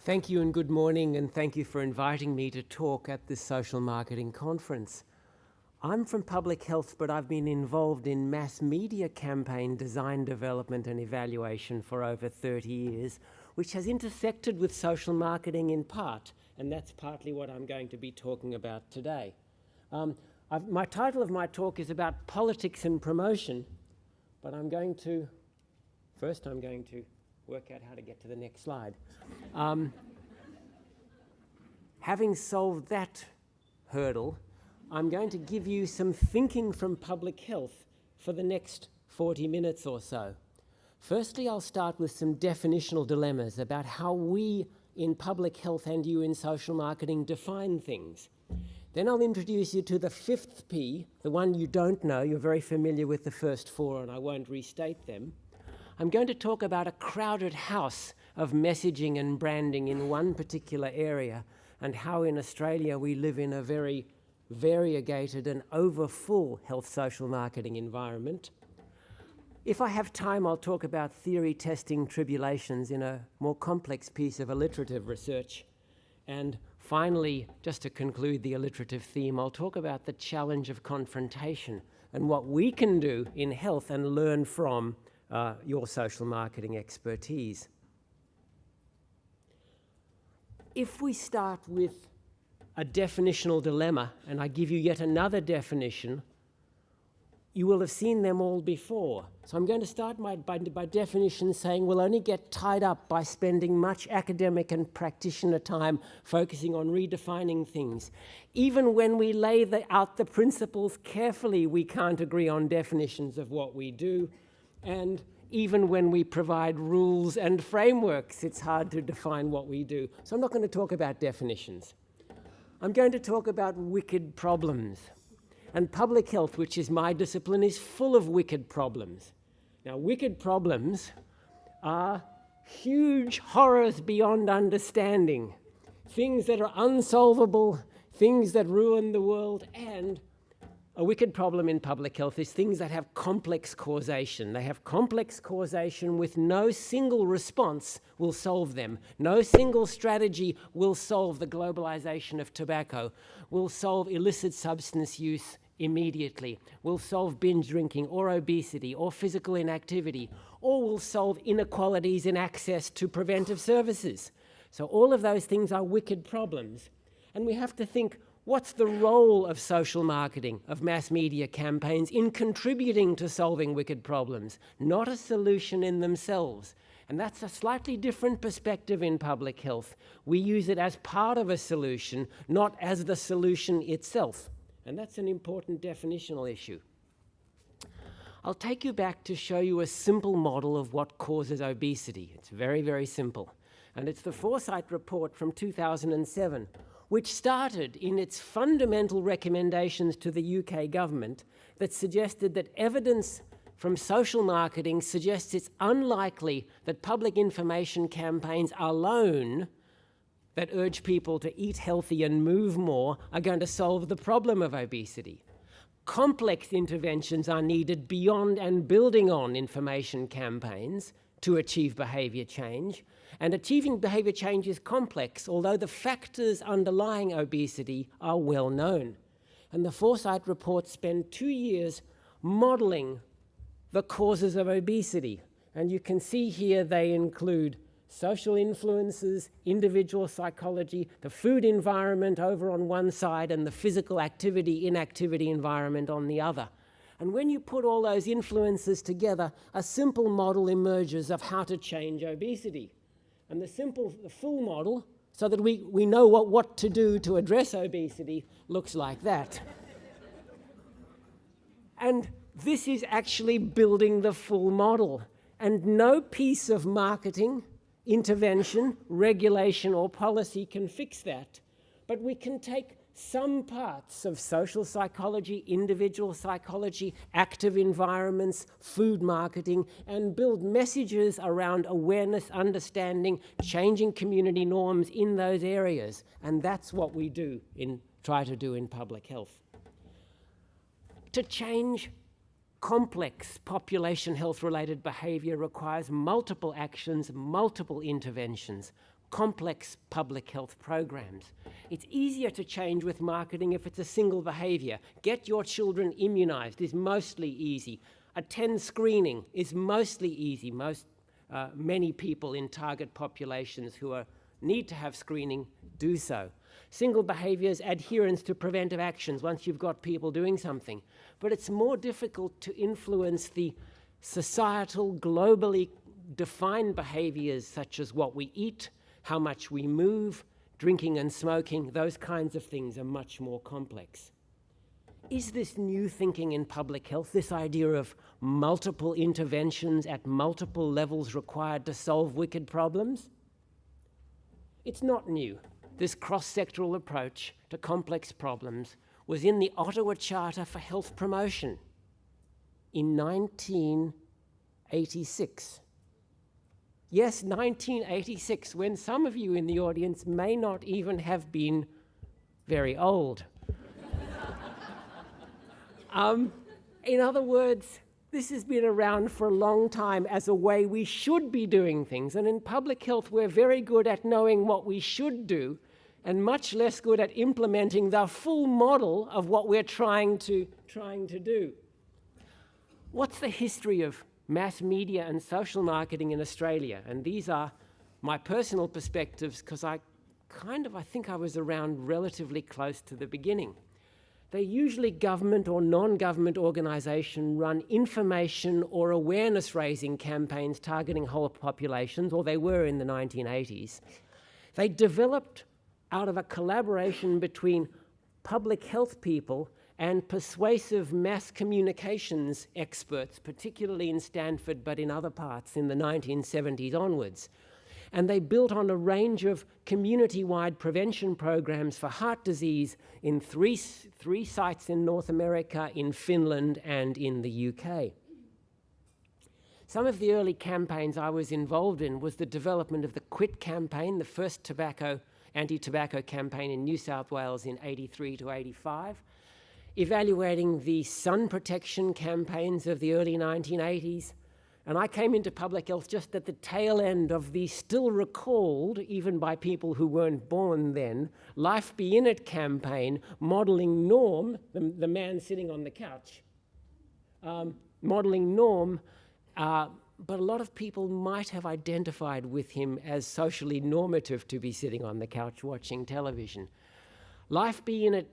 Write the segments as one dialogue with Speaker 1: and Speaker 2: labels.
Speaker 1: Thank you and good morning, and thank you for inviting me to talk at this social marketing conference. I'm from public health, but I've been involved in mass media campaign design, development and evaluation for over 30 years, which has intersected with social marketing in part, and that's partly what I'm going to be talking about today. My title of my talk is about politics and promotion, but I'm going to work out how to get to the next slide. Having solved that hurdle, I'm going to give you some thinking from public health for the next 40 minutes or so. Firstly, I'll start with some definitional dilemmas about how we in public health and you in social marketing define things. Then I'll introduce you to the fifth P, the one you don't know. You're very familiar with the first four, and I won't restate them. I'm going to talk about a crowded house of messaging and branding in one particular area, and how in Australia we live in a very variegated and overfull health social marketing environment. If I have time, I'll talk about theory testing tribulations in a more complex piece of alliterative research. And finally, just to conclude the alliterative theme, I'll talk about the challenge of confrontation and what we can do in health and learn from your social marketing expertise. If we start with a definitional dilemma, and I give you yet another definition, you will have seen them all before. So I'm going to start by definition saying we'll only get tied up by spending much academic and practitioner time focusing on redefining things. Even when we lay out the principles carefully, we can't agree on definitions of what we do. And even when we provide rules and frameworks, it's hard to define what we do. So I'm not going to talk about definitions. I'm going to talk about wicked problems. And public health, which is my discipline, is full of wicked problems. Now, wicked problems are huge horrors beyond understanding, things that are unsolvable, things that ruin the world, and a wicked problem in public health is things that have complex causation. They have complex causation with no single response will solve them. No single strategy will solve the globalization of tobacco, will solve illicit substance use immediately, will solve binge drinking or obesity or physical inactivity, or will solve inequalities in access to preventive services. So all of those things are wicked problems. And we have to think, what's the role of social marketing, of mass media campaigns in contributing to solving wicked problems, not a solution in themselves? And that's a slightly different perspective in public health. We use it as part of a solution, not as the solution itself. And that's an important definitional issue. I'll take you back to show you a simple model of what causes obesity. It's very, very simple. And it's the Foresight report from 2007, which started in its fundamental recommendations to the UK government that suggested that evidence from social marketing suggests it's unlikely that public information campaigns alone that urge people to eat healthy and move more are going to solve the problem of obesity. Complex interventions are needed beyond and building on information campaigns to achieve behavior change. And achieving behavior change is complex, although the factors underlying obesity are well known. And the Foresight report spent 2 years modeling the causes of obesity. And you can see here they include social influences, individual psychology, the food environment over on one side, and the physical activity, inactivity environment on the other. And when you put all those influences together, a simple model emerges of how to change obesity. And the full model, so that we know what to do to address obesity, looks like that. And this is actually building the full model. And no piece of marketing, intervention, regulation, or policy can fix that. But we can take some parts of social psychology, individual psychology, active environments, food marketing, and build messages around awareness, understanding, changing community norms in those areas. And that's what we try to do in public health. To change complex population health-related behavior requires multiple actions, multiple interventions. complex public health programs. It's easier to change with marketing if it's a single behavior. Get your children immunized is mostly easy. Attend screening is mostly easy. Many people in target populations who need to have screening do so. Single behaviors, adherence to preventive actions once you've got people doing something. But it's more difficult to influence the societal, globally defined behaviors such as what we eat, how much we move, drinking and smoking. Those kinds of things are much more complex. Is this new thinking in public health, this idea of multiple interventions at multiple levels required to solve wicked problems? It's not new. This cross-sectoral approach to complex problems was in the Ottawa Charter for Health Promotion in 1986. Yes, 1986, when some of you in the audience may not even have been very old. In other words, this has been around for a long time as a way we should be doing things. And in public health, we're very good at knowing what we should do and much less good at implementing the full model of what we're trying to do. What's the history of mass media and social marketing in Australia? And these are my personal perspectives because I think I was around relatively close to the beginning. They're usually government or non-government organisation run information or awareness-raising campaigns targeting whole populations, or they were in the 1980s. They developed out of a collaboration between public health people and persuasive mass communications experts, particularly in Stanford, but in other parts in the 1970s onwards. And they built on a range of community-wide prevention programs for heart disease in three sites in North America, in Finland, and in the UK. Some of the early campaigns I was involved in was the development of the Quit campaign, the first anti-tobacco campaign in New South Wales in 83 to 85, evaluating the sun protection campaigns of the early 1980s. And I came into public health just at the tail end of the still recalled, even by people who weren't born then, Life Be In It campaign, modeling Norm, the man sitting on the couch, modeling Norm, but a lot of people might have identified with him as socially normative to be sitting on the couch watching television. Life Be In It,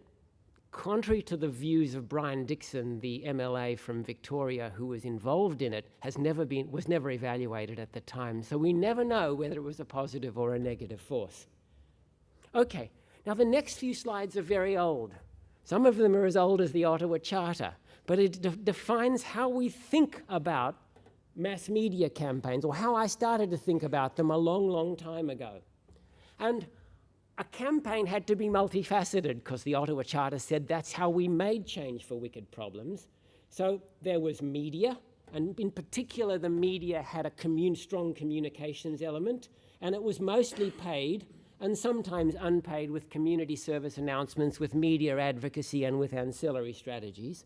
Speaker 1: contrary to the views of Brian Dixon, the MLA from Victoria who was involved in it, was never evaluated at the time. So we never know whether it was a positive or a negative force. Okay, now the next few slides are very old. Some of them are as old as the Ottawa Charter, but it defines how we think about mass media campaigns, or how I started to think about them a long, long time ago. And a campaign had to be multifaceted because the Ottawa Charter said that's how we made change for wicked problems. So there was media, and in particular the media had a strong communications element, and it was mostly paid and sometimes unpaid with community service announcements, with media advocacy and with ancillary strategies.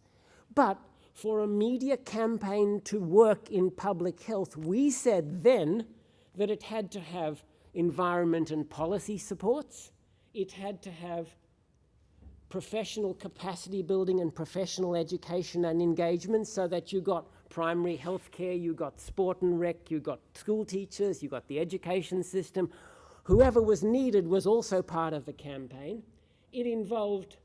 Speaker 1: But for a media campaign to work in public health, we said then that it had to have environment and policy supports. It had to have professional capacity building and professional education and engagement so that you got primary health care, you got sport and rec, you got school teachers, you got the education system. Whoever was needed was also part of the campaign. It involved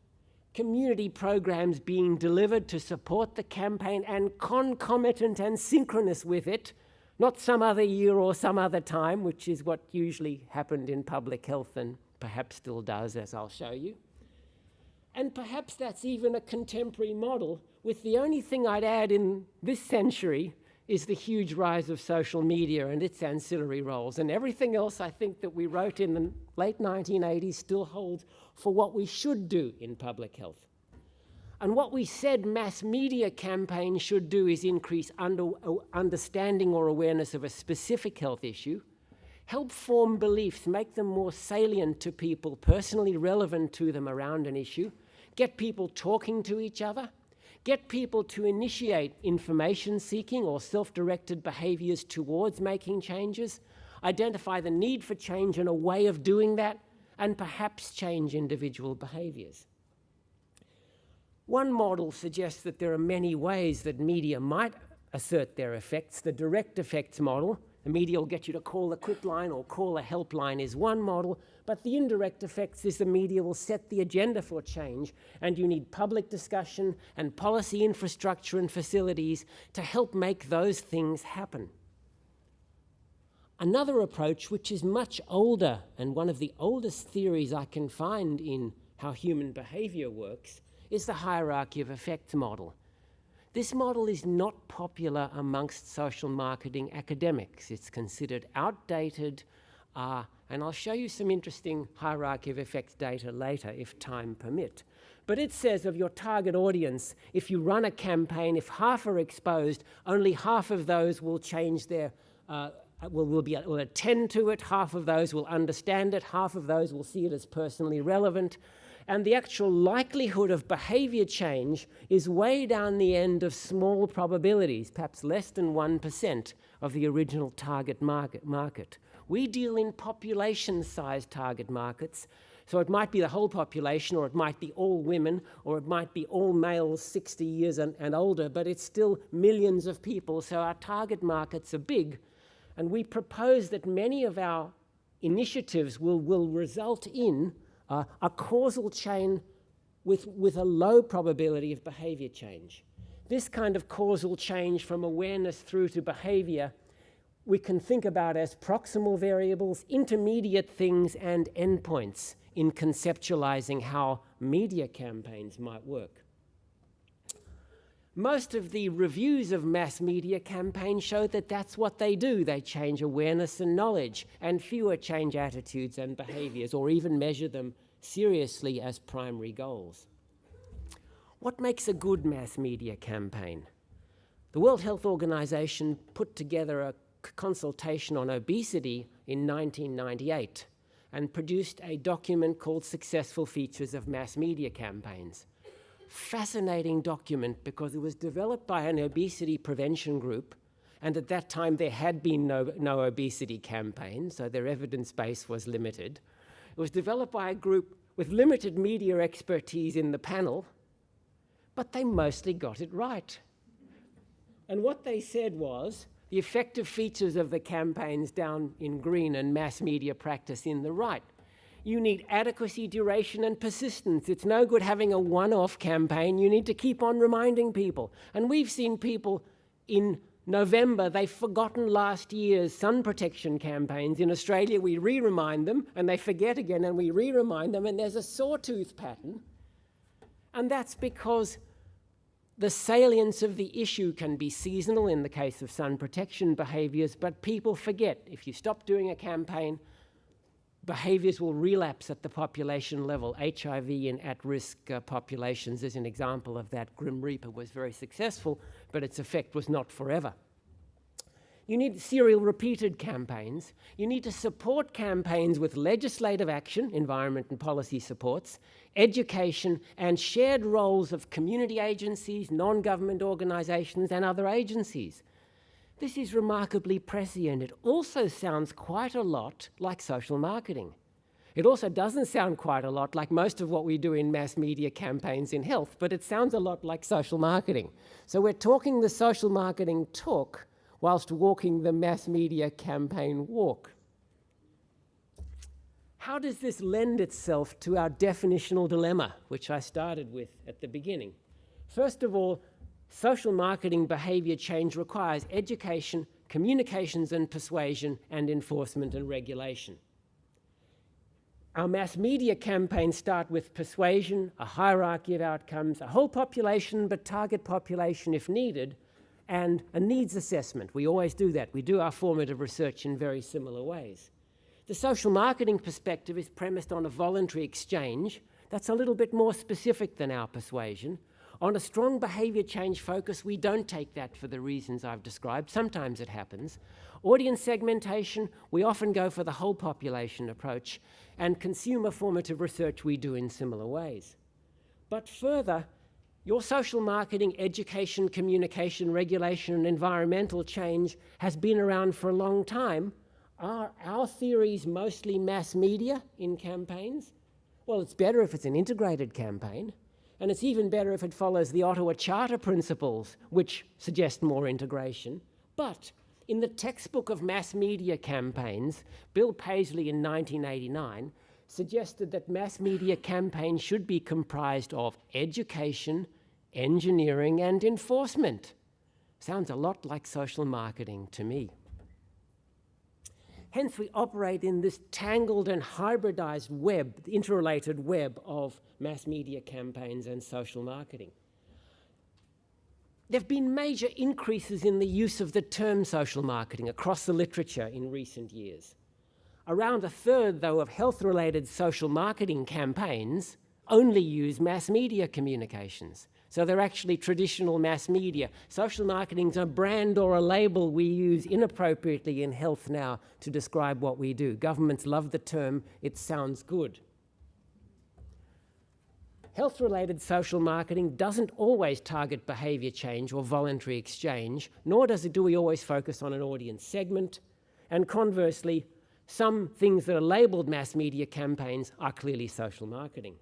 Speaker 1: community programs being delivered to support the campaign, and concomitant and synchronous with it, not some other year or some other time, which is what usually happened in public health and perhaps still does, as I'll show you. And perhaps that's even a contemporary model, with the only thing I'd add in this century is the huge rise of social media and its ancillary roles. And everything else I think that we wrote in the late 1980s still holds for what we should do in public health. And what we said mass media campaigns should do is increase understanding or awareness of a specific health issue, help form beliefs, make them more salient to people, personally relevant to them around an issue, get people talking to each other, get people to initiate information seeking or self-directed behaviors towards making changes, identify the need for change and a way of doing that, and perhaps change individual behaviours. One model suggests that there are many ways that media might assert their effects. The direct effects model, the media will get you to call a quit line or call a helpline, is one model, but the indirect effects is the media will set the agenda for change, and you need public discussion and policy infrastructure and facilities to help make those things happen. Another approach, which is much older and one of the oldest theories I can find in how human behavior works, is the hierarchy of effects model. This model is not popular amongst social marketing academics. It's considered outdated, and I'll show you some interesting hierarchy of effects data later if time permit. But it says of your target audience, if you run a campaign, if half are exposed, only half of those will change their will attend to it, half of those will understand it, half of those will see it as personally relevant, and the actual likelihood of behavior change is way down the end of small probabilities, perhaps less than 1% of the original target market. We deal in population-sized target markets, so it might be the whole population, or it might be all women, or it might be all males 60 years and older, but it's still millions of people, so our target markets are big. And we propose that many of our initiatives will result in a causal chain with a low probability of behavior change. This kind of causal change from awareness through to behavior we can think about as proximal variables, intermediate things, and endpoints in conceptualizing how media campaigns might work. Most of the reviews of mass media campaigns show that that's what they do. They change awareness and knowledge, and fewer change attitudes and behaviors, or even measure them seriously as primary goals. What makes a good mass media campaign? The World Health Organization put together a consultation on obesity in 1998 and produced a document called Successful Features of Mass Media Campaigns. Fascinating document because it was developed by an obesity prevention group, and at that time there had been no obesity campaign, so their evidence base was limited. It was developed by a group with limited media expertise in the panel, but they mostly got it right. And what they said was, the effective features of the campaigns down in green and mass media practice in the right. You need adequacy, duration, and persistence. It's no good having a one-off campaign. You need to keep on reminding people. And we've seen people in November, they've forgotten last year's sun protection campaigns. In Australia, we re-remind them, and they forget again, and we re-remind them, and there's a sawtooth pattern. And that's because the salience of the issue can be seasonal in the case of sun protection behaviors, but people forget. If you stop doing a campaign, behaviors will relapse at the population level. HIV in at-risk populations is an example of that. Grim Reaper was very successful, but its effect was not forever. You need serial repeated campaigns. You need to support campaigns with legislative action, environment and policy supports, education, and shared roles of community agencies, non-government organizations, and other agencies. This is remarkably prescient. It also sounds quite a lot like social marketing. It also doesn't sound quite a lot like most of what we do in mass media campaigns in health, but it sounds a lot like social marketing. So we're talking the social marketing talk whilst walking the mass media campaign walk. How does this lend itself to our definitional dilemma, which I started with at the beginning? First of all, social marketing behavior change requires education, communications and persuasion, and enforcement and regulation. Our mass media campaigns start with persuasion, a hierarchy of outcomes, a whole population, but target population if needed, and a needs assessment. We always do that. We do our formative research in very similar ways. The social marketing perspective is premised on a voluntary exchange. That's a little bit more specific than our persuasion. On a strong behavior change focus, we don't take that for the reasons I've described. Sometimes it happens. Audience segmentation, we often go for the whole population approach. And consumer formative research we do in similar ways. But further, your social marketing, education, communication, regulation, and environmental change has been around for a long time. Are our theories mostly mass media in campaigns? Well, it's better if it's an integrated campaign, and it's even better if it follows the Ottawa Charter principles, which suggest more integration. But in the textbook of mass media campaigns, Bill Paisley in 1989 suggested that mass media campaigns should be comprised of education, engineering, and enforcement. Sounds a lot like social marketing to me. Hence, we operate in this tangled and hybridized web, the interrelated web of mass media campaigns and social marketing. There have been major increases in the use of the term social marketing across the literature in recent years. Around a third, though, of health-related social marketing campaigns only use mass media communications. So they're actually traditional mass media. Social marketing is a brand or a label we use inappropriately in health now to describe what we do. Governments love the term, it sounds good. Health-related social marketing doesn't always target behavior change or voluntary exchange, nor do we always focus on an audience segment. And conversely, some things that are labeled mass media campaigns are clearly social marketing.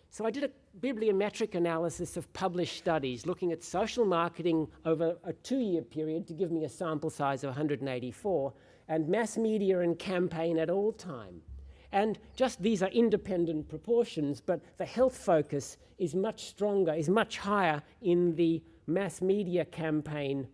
Speaker 1: So I did a bibliometric analysis of published studies looking at social marketing over a 2-year period to give me a sample size of 184, and mass media and campaign at all time. And just these are independent proportions, but the health focus is much stronger, is much higher in the mass media campaign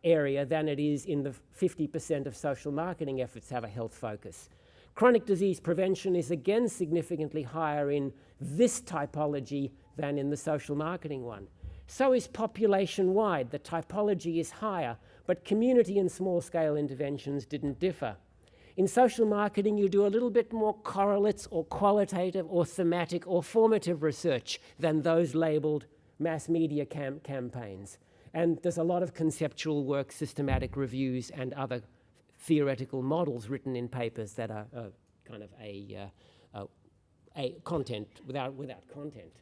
Speaker 1: area than it is in the 50% of social marketing efforts have a health focus. Chronic disease prevention is again significantly higher in this typology than in the social marketing one. So is population-wide. The typology is higher, but community and small-scale interventions didn't differ. In social marketing, you do a little bit more correlates or qualitative or thematic or formative research than those labeled mass media campaigns. And there's a lot of conceptual work, systematic reviews, and other theoretical models written in papers that are kind of a content without content.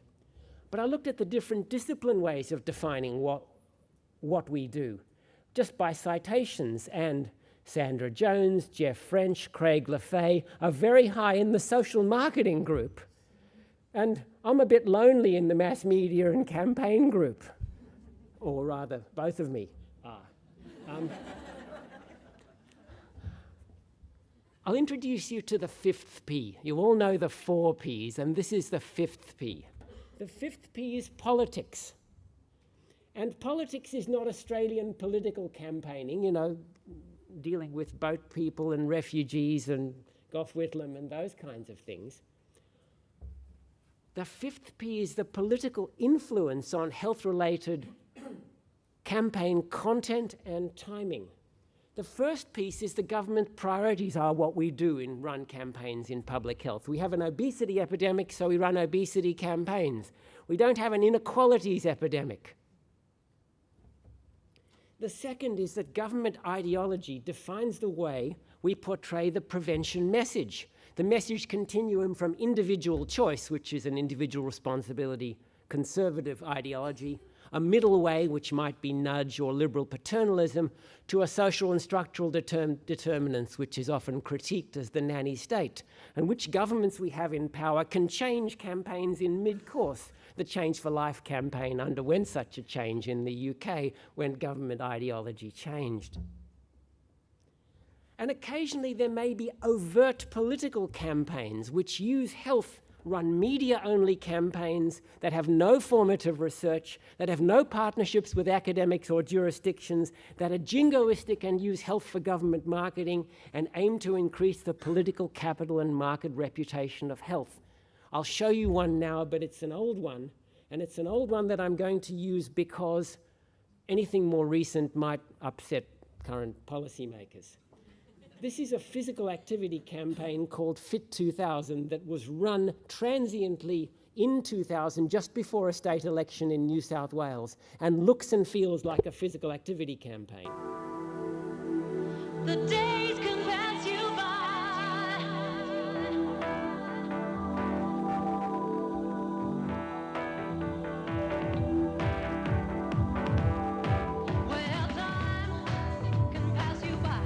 Speaker 1: But I looked at the different discipline ways of defining what we do, just by citations, and Sandra Jones, Jeff French, Craig Lefay are very high in the social marketing group. And I'm a bit lonely in the mass media and campaign group. Or rather, both of me are. I'll introduce you to the 5th P. You all know the 4 Ps, and this is the 5th P. The 5th P is politics. And politics is not Australian political campaigning, you know, dealing with boat people and refugees and Gough Whitlam and those kinds of things. The 5th P is the political influence on health-related campaign content and timing. The first piece is the government priorities are what we do in run campaigns in public health. We have an obesity epidemic, so we run obesity campaigns. We don't have an inequalities epidemic. The second is that government ideology defines the way we portray the prevention message. The message continuum from individual choice, which is an individual responsibility, conservative ideology, a middle way, which might be nudge or liberal paternalism, to a social and structural determinants, which is often critiqued as the nanny state, and which governments we have in power can change campaigns in mid-course. The Change for Life campaign underwent such a change in the UK when government ideology changed. And occasionally there may be overt political campaigns which use health, run media-only campaigns that have no formative research, that have no partnerships with academics or jurisdictions, that are jingoistic and use health for government marketing and aim to increase the political capital and market reputation of health. I'll show you one now, but it's an old one, and it's an old one that I'm going to use because anything more recent might upset current policymakers. This is a physical activity campaign called Fit 2000 that was run transiently in 2000, just before a state election in New South Wales, and looks and feels like a physical activity campaign.
Speaker 2: The days can pass you by. Well, time can pass you by.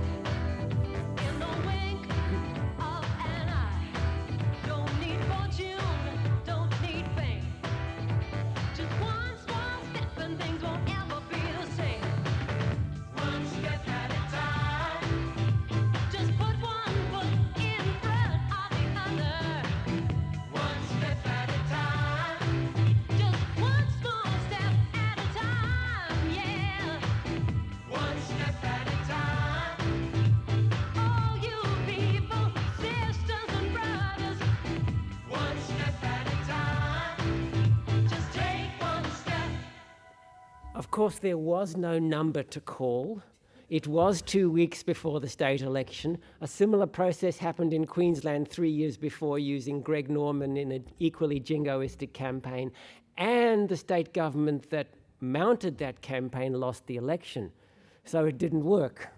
Speaker 1: Of course, there was no number to call. It was 2 weeks before the state election. A similar process happened in Queensland 3 years before using Greg Norman in an equally jingoistic campaign. And the state government that mounted that campaign lost the election. So it didn't work.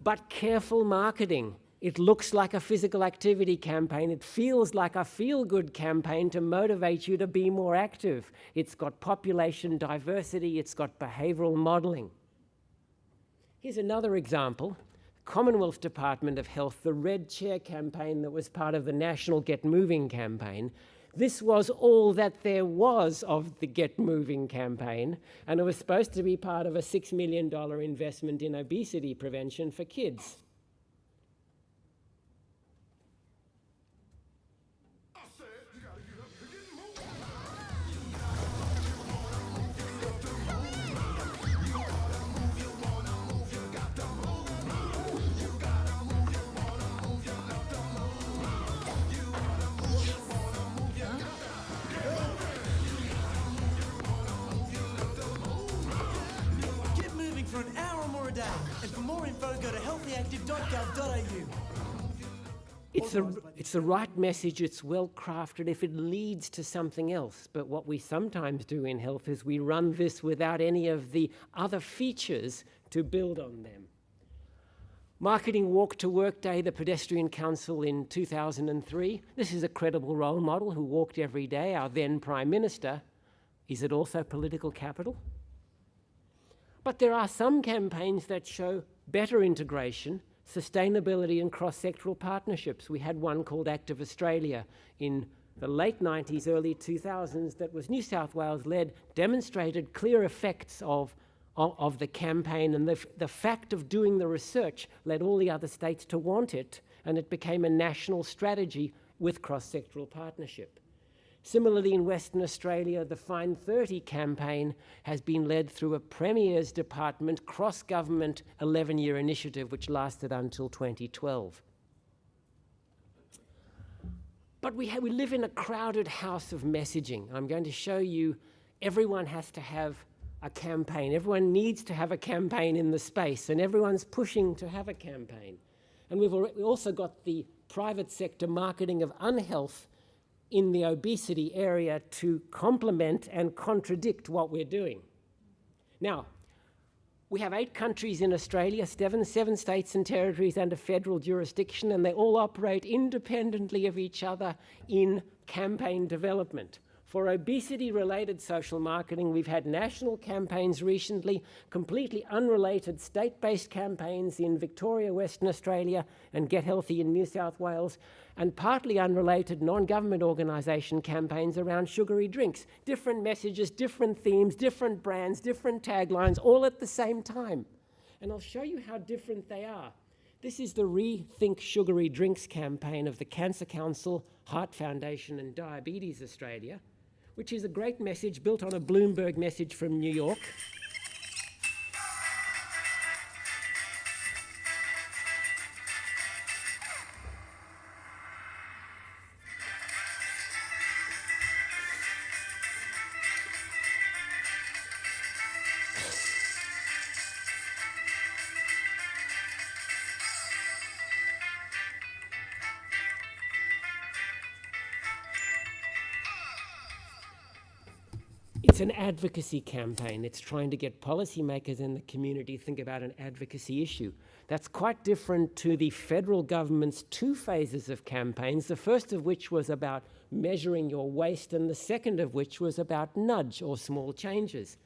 Speaker 1: But careful marketing. It looks like a physical activity campaign. It feels like a feel-good campaign to motivate you to be more active. It's got population diversity. It's got behavioural modelling. Here's another example. Commonwealth Department of Health, the Red Chair campaign that was part of the National Get Moving campaign. This was all that there was of the Get Moving campaign, and it was supposed to be part of a $6 million investment in obesity prevention for kids.
Speaker 3: For an hour or more a day. And for more info, go to healthyactive.gov.au.
Speaker 1: It's the right message, it's well crafted if it leads to something else. But what we sometimes do in health is we run this without any of the other features to build on them. Marketing Walk to Work Day, the Pedestrian Council in 2003. This is a credible role model who walked every day, our then Prime Minister. Is it also political capital? But there are some campaigns that show better integration, sustainability and cross-sectoral partnerships. We had one called Active Australia in the late 90s, early 2000s that was New South Wales-led, demonstrated clear effects of the campaign, and the fact of doing the research led all the other states to want it, and it became a national strategy with cross-sectoral partnership. Similarly, in Western Australia, the Find 30 campaign has been led through a Premier's Department cross-government 11-year initiative which lasted until 2012. But we live in a crowded house of messaging. I'm going to show you everyone has to have a campaign. Everyone needs to have a campaign in the space, and everyone's pushing to have a campaign. And we've also got the private sector marketing of unhealth in the obesity area to complement and contradict what we're doing. Now, we have 8 countries in Australia, 7 states and territories under federal jurisdiction, and they all operate independently of each other in campaign development. For obesity-related social marketing, we've had national campaigns recently, completely unrelated state-based campaigns in Victoria, Western Australia, and Get Healthy in New South Wales, and partly unrelated non-government organisation campaigns around sugary drinks. Different messages, different themes, different brands, different taglines, all at the same time. And I'll show you how different they are. This is the Rethink Sugary Drinks campaign of the Cancer Council, Heart Foundation, and Diabetes Australia, which is a great message built on a Bloomberg message from New York. It's an advocacy campaign. It's trying to get policymakers in the community to think about an advocacy issue. That's quite different to the federal government's 2 phases of campaigns, the first of which was about measuring your waist, and the second of which was about nudge or small changes.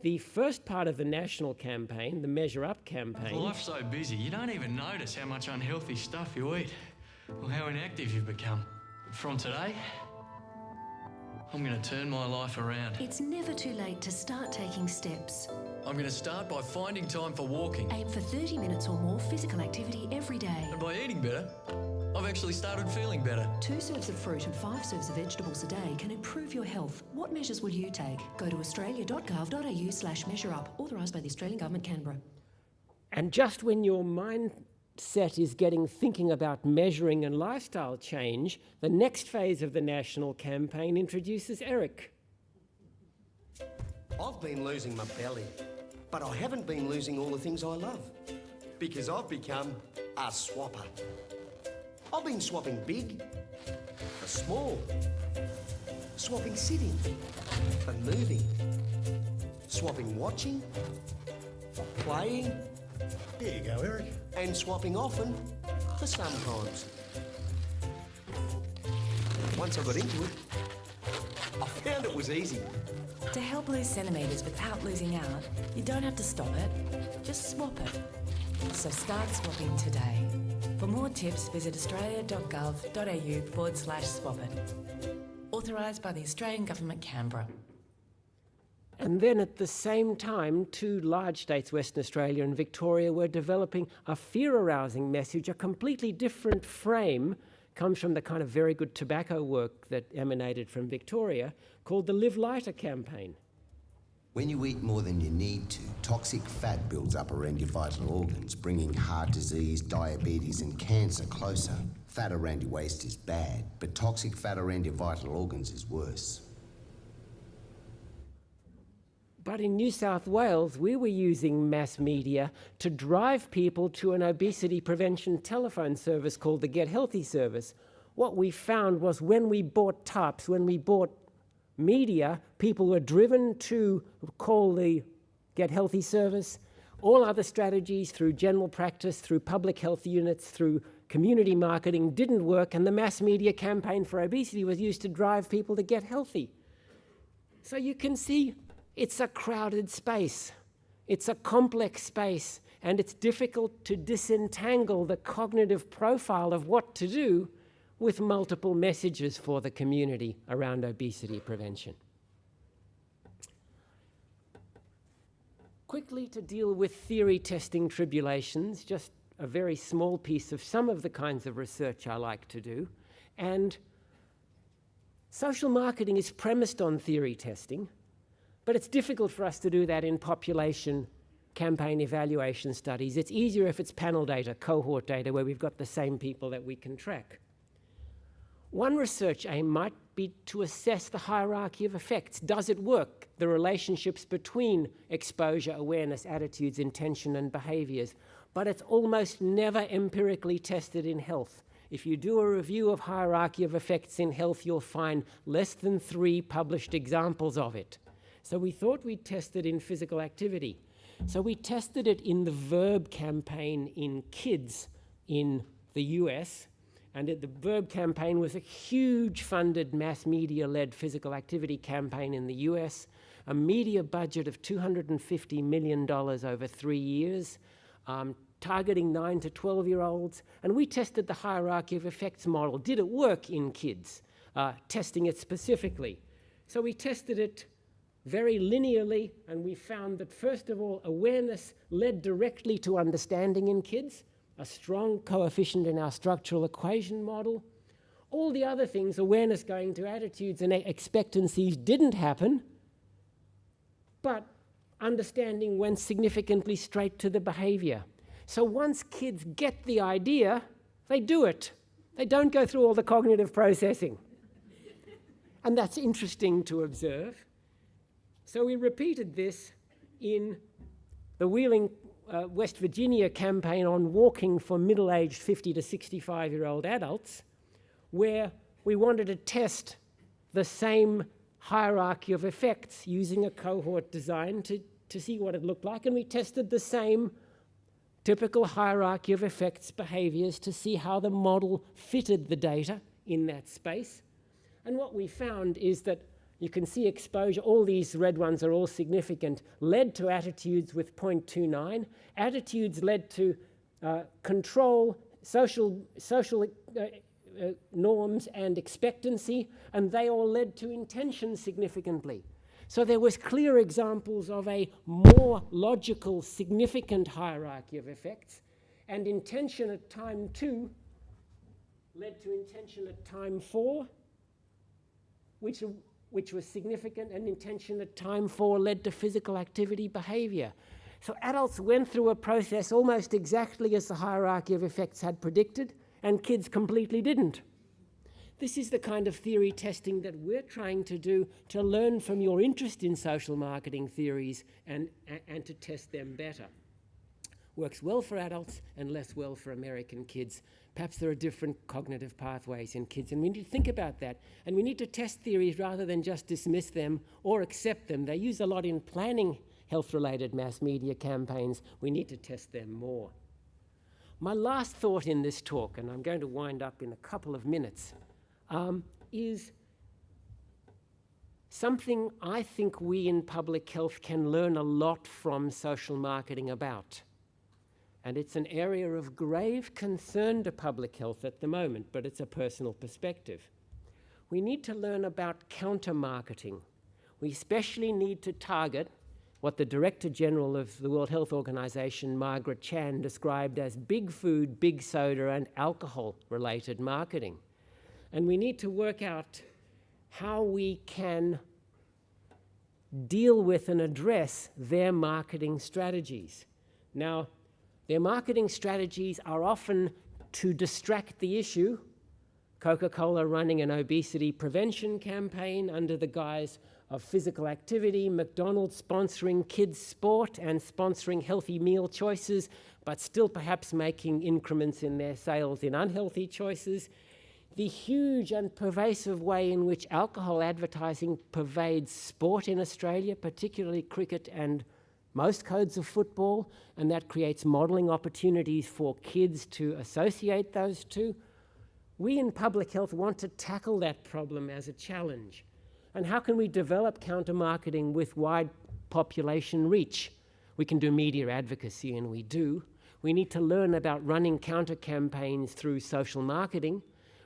Speaker 1: The first part of the national campaign, the Measure Up campaign...
Speaker 4: Life's so busy, you don't even notice how much unhealthy stuff you eat, or how inactive you've become. From today, I'm going to turn my life around.
Speaker 5: It's never too late to start taking steps.
Speaker 4: I'm going to start by finding time for walking.
Speaker 5: Aim for 30 minutes or more physical activity every day.
Speaker 4: And by eating better, I've actually started feeling better.
Speaker 5: 2 serves of fruit and 5 serves of vegetables a day can improve your health. What measures will you take? Go to australia.gov.au/measureup, authorised by the Australian Government, Canberra.
Speaker 1: And just when your mindset is getting thinking about measuring and lifestyle change, the next phase of the national campaign introduces Eric.
Speaker 6: I've been losing my belly, but I haven't been losing all the things I love, because I've become a swapper. I've been swapping big for small, swapping sitting for moving, swapping watching, playing,
Speaker 3: There you go, Eric.
Speaker 6: and swapping often for sometimes. Once I got into it, I found it was easy.
Speaker 7: To help lose centimetres without losing out, you don't have to stop it, just swap it. So start swapping today. For more tips, visit australia.gov.au/swap it. Authorised by the Australian Government, Canberra.
Speaker 1: And then at the same time, two large states, Western Australia and Victoria, were developing a fear-arousing message, a completely different frame, comes from the kind of very good tobacco work that emanated from Victoria, called the Live Lighter campaign.
Speaker 8: When you eat more than you need to, toxic fat builds up around your vital organs, bringing heart disease, diabetes and cancer closer. Fat around your waist is bad, but toxic fat around your vital organs is worse.
Speaker 1: But in New South Wales, we were using mass media to drive people to an obesity prevention telephone service called the Get Healthy service. What we found was when we bought TARPs, when we bought media, people were driven to call the Get Healthy service. All other strategies through general practice, through public health units, through community marketing didn't work, and the mass media campaign for obesity was used to drive people to get healthy. So you can see it's a crowded space. It's a complex space, and it's difficult to disentangle the cognitive profile of what to do with multiple messages for the community around obesity prevention. Quickly, to deal with theory testing tribulations, just a very small piece of some of the kinds of research I like to do. And social marketing is premised on theory testing, but it's difficult for us to do that in population campaign evaluation studies. It's easier if it's panel data, cohort data, where we've got the same people that we can track. One research aim might be to assess the hierarchy of effects. Does it work? The relationships between exposure, awareness, attitudes, intention, and behaviors. But it's almost never empirically tested in health. If you do a review of hierarchy of effects in health, you'll find less than 3 published examples of it. So we thought we'd test it in physical activity. So we tested it in the VERB campaign in kids in the US. And the VERB campaign was a huge funded mass media-led physical activity campaign in the US, a media budget of $250 million over 3 years, targeting 9 to 12-year-olds. And we tested the hierarchy of effects model. Did it work in kids? Testing it specifically. So we tested it very linearly, and we found that, first of all, awareness led directly to understanding in kids, a strong coefficient in our structural equation model. All the other things, awareness going to attitudes and expectancies, didn't happen, but understanding went significantly straight to the behavior. So once kids get the idea, they do it. They don't go through all the cognitive processing. And that's interesting to observe. So we repeated this in the Wheeling, West Virginia campaign on walking for middle-aged 50 to 65-year-old adults, where we wanted to test the same hierarchy of effects using a cohort design to see what it looked like. And we tested the same typical hierarchy of effects behaviors to see how the model fitted the data in that space. And what we found is that you can see exposure, all these red ones are all significant, led to attitudes with 0.29. Attitudes led to control, social norms and expectancy, and they all led to intention significantly. So there was clear examples of a more logical, significant hierarchy of effects, and intention at time 2 led to intention at time 4, which was significant, and intention at time 4 led to physical activity behavior. So adults went through a process almost exactly as the hierarchy of effects had predicted, and kids completely didn't. This is the kind of theory testing that we're trying to do to learn from your interest in social marketing theories and to test them better. Works well for adults and less well for American kids. Perhaps there are different cognitive pathways in kids, and we need to think about that. And we need to test theories rather than just dismiss them or accept them. They use a lot in planning health-related mass media campaigns. We need to test them more. My last thought in this talk, and I'm going to wind up in a couple of minutes, is something I think we in public health can learn a lot from social marketing about. And it's an area of grave concern to public health at the moment, but it's a personal perspective. We need to learn about counter-marketing. We especially need to target what the Director General of the World Health Organization, Margaret Chan, described as big food, big soda, and alcohol-related marketing. And we need to work out how we can deal with and address their marketing strategies. Now, their marketing strategies are often to distract the issue. Coca-Cola running an obesity prevention campaign under the guise of physical activity, McDonald's sponsoring kids' sport and sponsoring healthy meal choices, but still perhaps making increments in their sales in unhealthy choices. The huge and pervasive way in which alcohol advertising pervades sport in Australia, particularly cricket and most codes of football, and that creates modelling opportunities for kids to associate those two. We in public health want to tackle that problem as a challenge. And how can we develop counter-marketing with wide population reach? We can do media advocacy, and we do. We need to learn about running counter-campaigns through social marketing.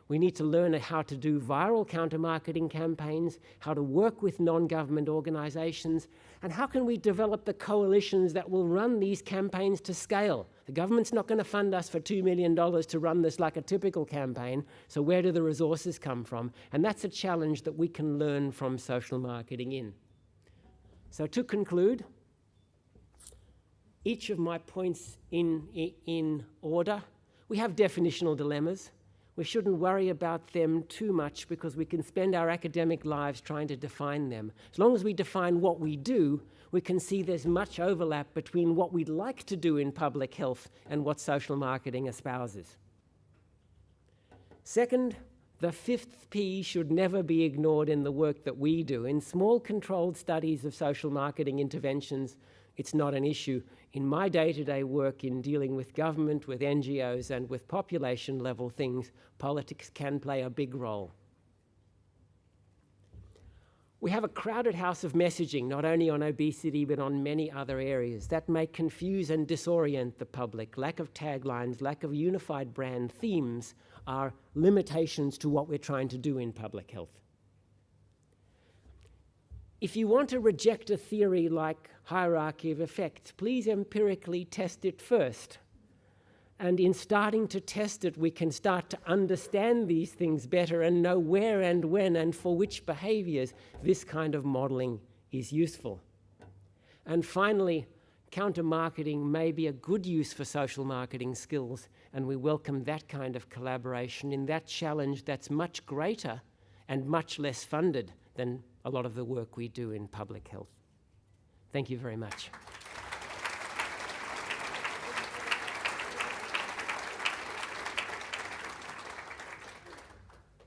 Speaker 1: We need to learn how to do viral counter-marketing campaigns, how to work with non-government organizations, and how can we develop the coalitions that will run these campaigns to scale. The government's not going to fund us for $2 million to run this like a typical campaign, so where do the resources come from? And that's a challenge that we can learn from social marketing in. So to conclude, each of my points in order, we have definitional dilemmas. We shouldn't worry about them too much because we can spend our academic lives trying to define them. As long as we define what we do, we can see there's much overlap between what we'd like to do in public health and what social marketing espouses. Second, the fifth P should never be ignored in the work that we do. In small controlled studies of social marketing interventions, it's not an issue. In my day-to-day work in dealing with government, with NGOs, and with population-level things, politics can play a big role. We have a crowded house of messaging, not only on obesity, but on many other areas. That may confuse and disorient the public. Lack of taglines, lack of unified brand themes are limitations to what we're trying to do in public health. If you want to reject a theory like hierarchy of effects, please empirically test it first. And in starting to test it, we can start to understand these things better and know where and when and for which behaviors this kind of modeling is useful. And finally, counter-marketing may be a good use for social marketing skills, and we welcome that kind of collaboration in that challenge that's much greater and much less funded than a lot of the work we do in public health. Thank you very much.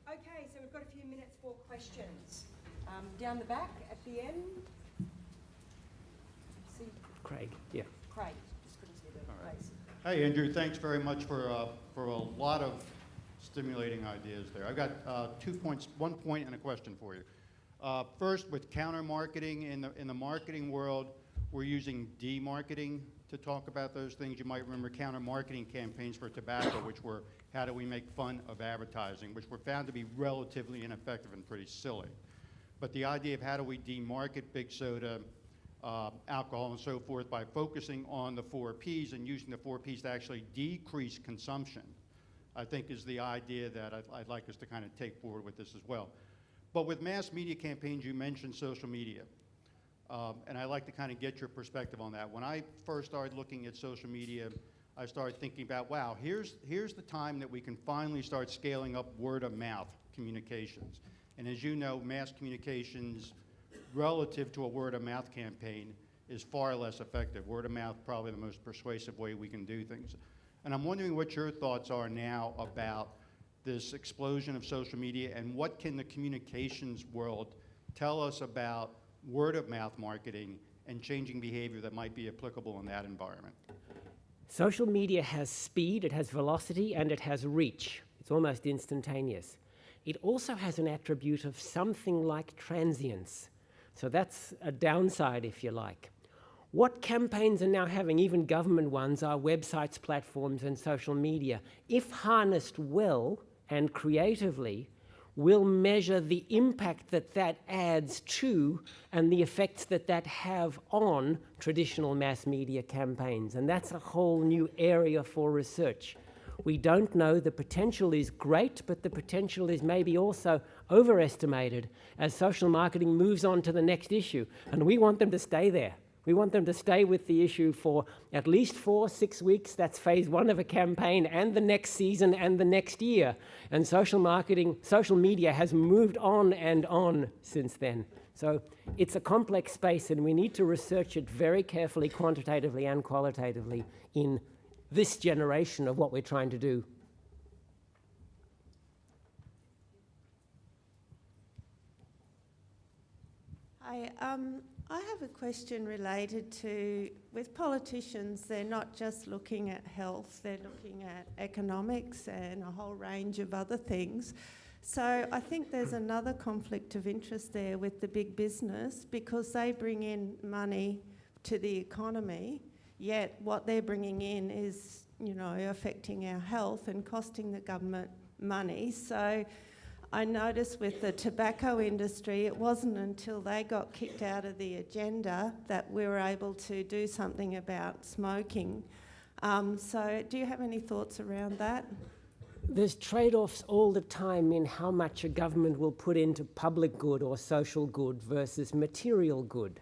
Speaker 9: Okay, so we've got a few minutes for questions. Down the back at the end. See
Speaker 1: Craig, yeah.
Speaker 9: Craig, just couldn't see the face.
Speaker 10: Hey, Andrew, thanks very much for a lot of stimulating ideas there. I've got 2 points, 1 point and a question for you. First, with counter-marketing, in the marketing world, we're using demarketing to talk about those things. You might remember counter-marketing campaigns for tobacco, which were how do we make fun of advertising, which were found to be relatively ineffective and pretty silly. But the idea of how do we demarket big soda, alcohol, and so forth by focusing on the 4 Ps and using the 4 Ps to actually decrease consumption, I think is the idea that I'd like us to kind of take forward with this as well. But with mass media campaigns, you mentioned social media. And I'd like to kind of get your perspective on that. When I first started looking at social media, I started thinking about, wow, here's the time that we can finally start scaling up word of mouth communications. And as you know, mass communications relative to a word-of-mouth campaign is far less effective. Word of mouth probably the most persuasive way we can do things. And I'm wondering what your thoughts are now about this explosion of social media, and what can the communications world tell us about word of mouth marketing and changing behavior that might be applicable in that environment?
Speaker 1: Social media has speed, it has velocity, and it has reach. It's almost instantaneous. It also has an attribute of something like transience. So that's a downside, if you like. What campaigns are now having, even government ones, are websites, platforms, and social media. If harnessed well and creatively, will measure the impact that that adds to and the effects that that have on traditional mass media campaigns. And that's a whole new area for research. We don't know. The potential is great, but the potential is maybe also overestimated as social marketing moves on to the next issue. And we want them to stay there. We want them to stay with the issue for at least 4-6 weeks. That's phase one of a campaign, and the next season and the next year. And social media has moved on and on since then. So it's a complex space, and we need to research it very carefully, quantitatively and qualitatively in this generation of what we're trying to do.
Speaker 11: Hi, I have a question related to, with politicians, they're not just looking at health, they're looking at economics and a whole range of other things. So I think there's another conflict of interest there with the big business, because they bring in money to the economy, yet what they're bringing in is, you know, affecting our health and costing the government money. So I noticed with the tobacco industry, it wasn't until they got kicked out of the agenda that we were able to do something about smoking. So do you have any thoughts around that?
Speaker 1: There's trade-offs all the time in how much a government will put into public good or social good versus material good.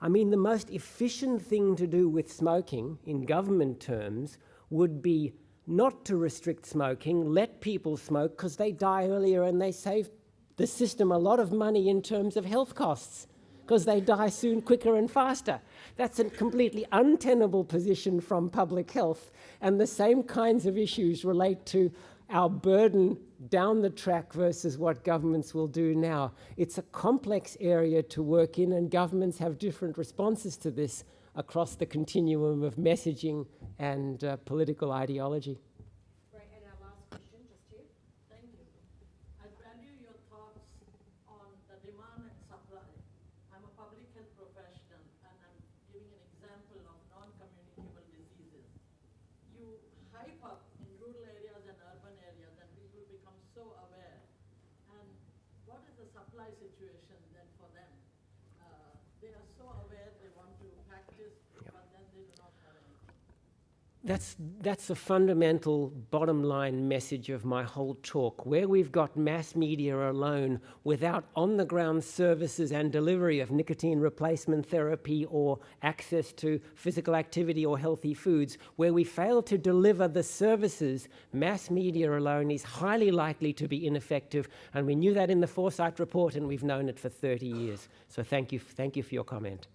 Speaker 1: I mean, the most efficient thing to do with smoking, in government terms, would be not to restrict smoking, let people smoke, because they die earlier and they save the system a lot of money in terms of health costs, because they die soon, quicker and faster. That's a completely untenable position from public health, and the same kinds of issues relate to our burden down the track versus what governments will do now. It's a complex area to work in, and governments have different responses to this across the continuum of messaging and political ideology.
Speaker 12: Right, and our last question, just here. Thank you. I value your thoughts on the demand and supply. I'm a public health professional, and I'm giving an example of non-communicable diseases. You hype up in rural areas and urban areas, and people become so aware. And what is the supply situation then for them? They are so aware, they want to practice, but then they do not have anything.
Speaker 1: That's the fundamental bottom line message of my whole talk. Where we've got mass media alone without on-the-ground services and delivery of nicotine replacement therapy or access to physical activity or healthy foods, where we fail to deliver the services, mass media alone is highly likely to be ineffective. And we knew that in the Foresight report, and we've known it for 30 years. So thank you for your comment.